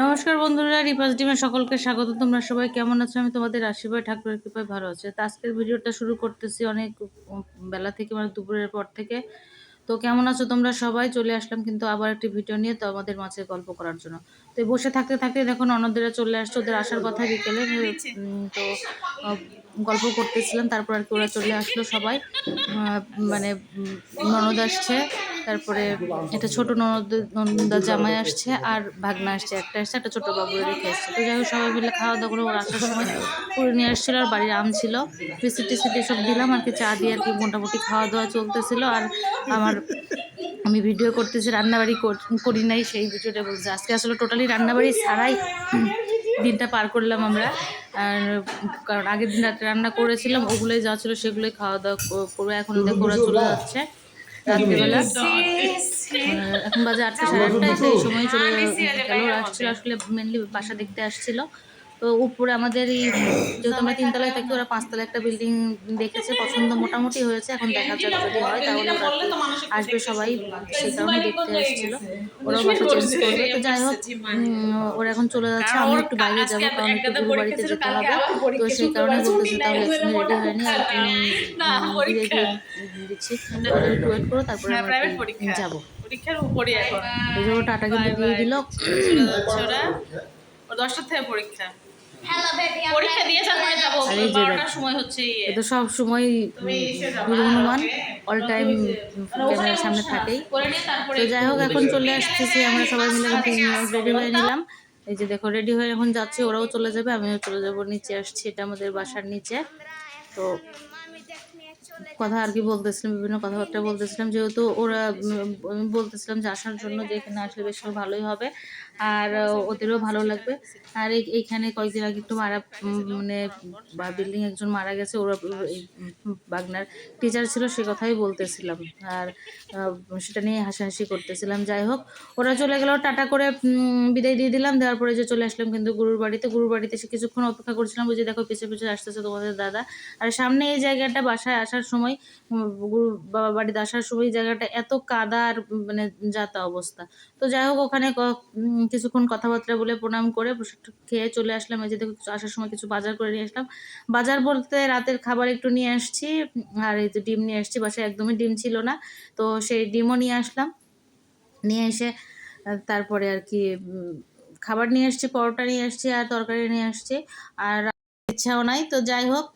নমস্কার বন্ধুরা, রিপাস ডিমে সকলকে স্বাগত। তোমরা সবাই কেমন আছো? আমি তোমাদের আশীর্বাদ ঠাকুরের কৃপায় ভালো আছি। তো আজকের ভিডিওটা শুরু করতেছি অনেক বেলা থেকে, মানে দুপুরের পর থেকে। তো কেমন আছো তোমরা সবাই? চলে আসলাম কিন্তু আবার একটি ভিডিও নিয়ে, তো আমাদের মাঝে গল্প করার জন্য। তো এই বসে থাকতে থাকতে দেখো ননদেরা চলে আসছে, ওদের আসার কথা বিকেলে। তো গল্প করতেছিলাম, তারপর আর কি ওরা চলে আসলো সবাই। মানে ননদ আসছে, তারপরে একটা ছোট ননদা জামাই আসছে, আর ভাগনা আসছে, একটা আসছে, একটা ছোট বাবু রেখে আসছে। তো যাই হোক সবাই মিলে খাওয়া দাওয়া করে ওর আসার সময় পুরো নিয়ে আসছিল, আর বাড়ির আম ছিল, বিস্কিট টিস্কিট এসব দিলাম আর কি, চা দিয়ে আর কি মোটামুটি খাওয়া দাওয়া চলতেছিল। আর আমার আমি ভিডিও করতেছি, রান্নাবাড়ি করি নাই সেই ভিডিওটা বলছি। আজকে আসলে টোটালি রান্নাবাড়ি ছাড়াই দিনটা পার করলাম আমরা। আর কারণ আগের দিন রাতে রান্না করেছিলাম, ওগুলোই যা ছিল সেগুলোই খাওয়া দাওয়া করবো। এখন দেখো ওরা চলে যাচ্ছে রাত্রিবেলা। এখন বাজে 8টা, সাড়ে 8টায়। তো এই সময় চলে গেল। ওরা আসছিল আসলে মেনলি বাসা দেখতে আসছিল। তো উপরে আমাদের এই যেহেতু আমরা 3 তলায় থাকি, ওরা 5 তলায় একটা বিল্ডিং দেখেছে, পছন্দ মোটামুটি হয়েছে। এখন দেখা যাক যদি হয় তাহলে ওরা আসবে সবাই, সেই কারণেই দেখতে আসছিল। ওরাও বাসা চেঞ্জ করবে। তো যাই হোক ওরা এখন চলে যাচ্ছে, আমিও একটু বাইরে যাব, কারণ একটু গুরু বাড়িতে যেতে হবে। তো সেই কারণে বলতেছে তাহলে একসঙ্গে রেডি হয়নি, আর বিদায় দিয়ে দিচ্ছি, তাহলে একটু ওয়েট করো, তারপরে আমরা যাবো। পরীক্ষার উপরে এখন এই যে টাটা কিন্তু দিয়ে দিল। ওরা 10টা থেকে পরীক্ষা পরীক্ষা দিয়ে তারপরে যাবো। আর এই যে 12টার সময় হচ্ছে এ তো সব সময় বীর হনুমান অল টাইম ক্যামেরার সামনে থাকেই। তো যাই হোক এখন চলে আসতেছি, আমরা সবাই মিলে রেডি হয়ে নিলাম। এই যে দেখো রেডি হয়ে এখন যাচ্ছি, ওরাও চলে যাবে, আমিও চলে যাবো। নিচে আসছি, এটা আমাদের বাসার নিচে। তো কথা আর কি বলতেছিলাম, বিভিন্ন কথাবার্তা বলতেছিলাম, যেহেতু ওরা আমি বলতেছিলাম যে আসার জন্য, যে এখানে আসলে বেশ ভালোই হবে, আর ওদেরও ভালো লাগবে। আর এইখানে কয়েকদিন আগে একটু মানে বিল্ডিং একজন মারা গেছে, ওরা এই বাগনার টিচার ছিল, সে কথাই বলতেছিলাম। আর সেটা নিয়ে হাসাহাসি করতেছিলাম। যাই হোক ওরা চলে গেল, টাটা করে বিদায় দিয়ে দিলাম। দেওয়ার পরে যে চলে আসলাম কিন্তু গুরুর বাড়িতে এসে কিছুক্ষণ অপেক্ষা করছিলাম। বুঝে দেখো পিছে পিছে আসতেছে তোমাদের দাদা। আর সামনে এই জায়গাটা, বাসায় আসার সময় গুরু বাবা বাড়িতে আসার সময় এই জায়গাটা এত কাদা, আর মানে যাতা অবস্থা। তো যাই হোক ওখানে কিছুক্ষণ কথাবার্তা বলে প্রণাম করে খেয়ে চলে আসলাম। এই যে দেখো আসার সময় কিছু বাজার করে নিয়ে আসলাম। বাজার বলতে রাতের খাবার একটু নিয়ে আসছি, আর এই যে ডিম নিয়ে আসছি, বাসায় একদমই ডিম ছিল না, তো সেই ডিমও নিয়ে আসলাম। নিয়ে এসে তারপরে আর কি খাবার নিয়ে আসছি, পরোটা নিয়ে আসছি, আর তরকারি নিয়ে আসছি, আর ইচ্ছাও নাই। তো যাই হোক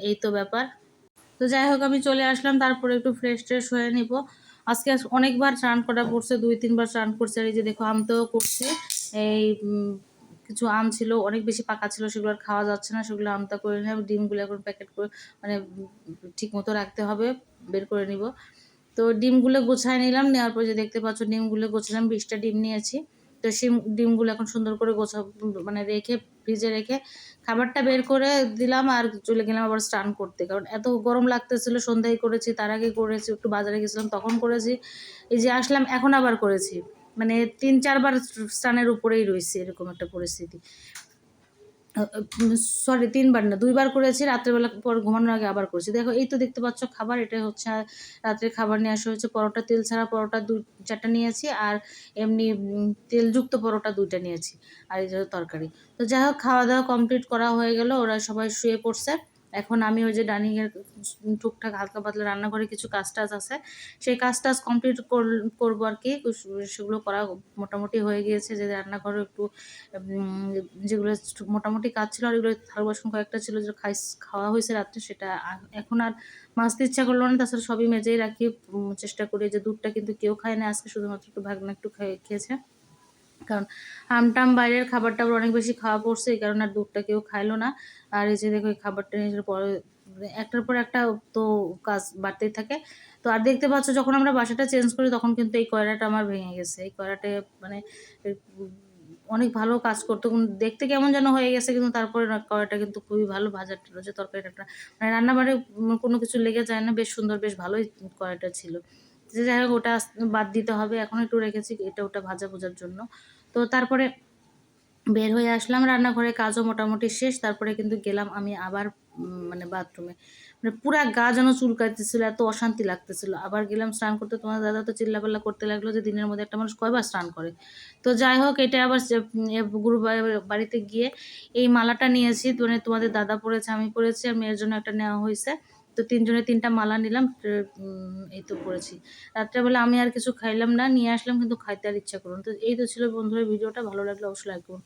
এই তো ব্যাপার। তো যাই হোক আমি চলে আসলাম, তারপরে একটু ফ্রেশ ট্রেশ হয়ে নিব। আজকে অনেকবার স্নান করা পড়ছে, 2-3 বার স্নান করছে। আর এই যে দেখো আমতেও করছি। এই কিছু আম ছিল, অনেক বেশি পাকা ছিল, সেগুলো আর খাওয়া যাচ্ছে না, সেগুলো আমতা করে নিলাম। ডিমগুলো এখন প্যাকেট করে মানে ঠিক মতো রাখতে হবে, বের করে নিব। তো ডিমগুলো গোছায় নিলাম, নেওয়ার পর যে দেখতে পাচ্ছ ডিমগুলো গোছালাম, 20টা ডিম নিয়েছি। তো সেই ডিমগুলো এখন সুন্দর করে মানে রেখে ফ্রিজে রেখে খাবারটা বের করে দিলাম, আর চলে গেলাম আবার স্নান করতে, কারণ এত গরম লাগতেছিল। সন্ধ্যায় করেছি, তার আগে করেছি, একটু বাজারে গেছিলাম তখন করেছি, এই যে আসলাম এখন আবার করেছি। মানে 3-4 বার স্নানের উপরেই রয়েছে, এরকম একটা পরিস্থিতি। সরি 3 বার না, 2 বার করেছি, রাত্রেবেলা পর ঘুমানোর আগে আবার করেছি। দেখো এই তো দেখতে পাচ্ছ খাবার, এটা হচ্ছে রাত্রে খাবার নিয়ে আসা হয়েছে। পরোটা, তেল ছাড়া পরোটা 2-4টা নিয়েছি, আর এমনি তেলযুক্ত পরোটা 2টা নিয়েছি, আর এই যে তরকারি। তো যাই হোক খাওয়া দাওয়া কমপ্লিট করা হয়ে গেল, ওরা সবাই শুয়ে পড়ছে। এখন আমি ওই যে ডাইনিংয়ের টুকটাক হালকা পাতলা রান্নাঘরে কিছু কাজ টাজ আছে, সেই কাজ টাজ কমপ্লিট করবো আর কি। সেগুলো করা মোটামুটি হয়ে গিয়েছে। যে রান্নাঘরে একটু যেগুলো মোটামুটি কাজ ছিল, আর এগুলো থাল বাসন কয়েকটা ছিল যে খাওয়া হয়েছে রাত্রে, সেটা এখন আর মাজতে ইচ্ছা করলো না। তাছাড়া সবই মেজেই রাখি, চেষ্টা করি। যে দুধটা কিন্তু কেউ খায় না আজকে, শুধুমাত্র একটু ভাগনা একটু খেয়েছে, কারণ আমটাম বাইরের খাবার টাবার অনেক বেশি খাওয়া পড়ছে, এই কারণে আর দুধটা কেউ খাইলো না। আর এই যে দেখো এই খাবারটা নিজের পরে একটার পর একটা তো কাজ বাড়তেই থাকে। তো আর দেখতে পাচ্ছ যখন আমরা বাসাটা চেঞ্জ করি, তখন কিন্তু এই কয়লাটা আমার ভেঙে গেছে। এই কয়লাটা মানে অনেক ভালো কাজ করতো, দেখতে কেমন যেন হয়ে গেছে, কিন্তু তারপরে কড়াইটা কিন্তু খুবই ভালো, ভাজার যে তরকারিটা মানে রান্নাবাড়ি কোনো কিছু লেগে যায় না, বেশ সুন্দর, বেশ ভালোই কড়াইটা ছিল। যে যাই হোক ওটা বাদ দিতে হবে, এখন একটু রেখেছি এটা ওটা ভাজা ভোজার জন্য। তো তারপরে বের হয়ে আসলাম, রান্নাঘরে কাজও মোটামুটি শেষ। তারপরে কিন্তু গেলাম আমি আবার মানে বাথরুমে, মানে পুরা গা যেন চুলকাইতেছিল, এত অশান্তি লাগতেছিল। আবার গেলাম স্নান করতে, তোমার দাদা তো চিল্লাপাল্লা করতে লাগলো যে দিনের মধ্যে একটা মানুষ কয়বার স্নান করে। তো যাই হোক, এটা আবার গুরু বাড়িতে গিয়ে এই মালাটা নিয়েছি, মানে তোমাদের দাদা পড়েছে, আমি পড়েছি, আর মেয়ের জন্য একটা নেওয়া হয়েছে। তো তিনজনে তিনটা মালা নিলাম, এই তো পড়েছি। রাত্রেবেলা আমি আর কিছু খাইলাম না, নিয়ে আসলাম, কিন্তু খাইতে আর ইচ্ছা করুন। তো এই তো ছিল বন্ধুরা ভিডিওটা, ভালো লাগলে অবশ্যই লাইক করুন।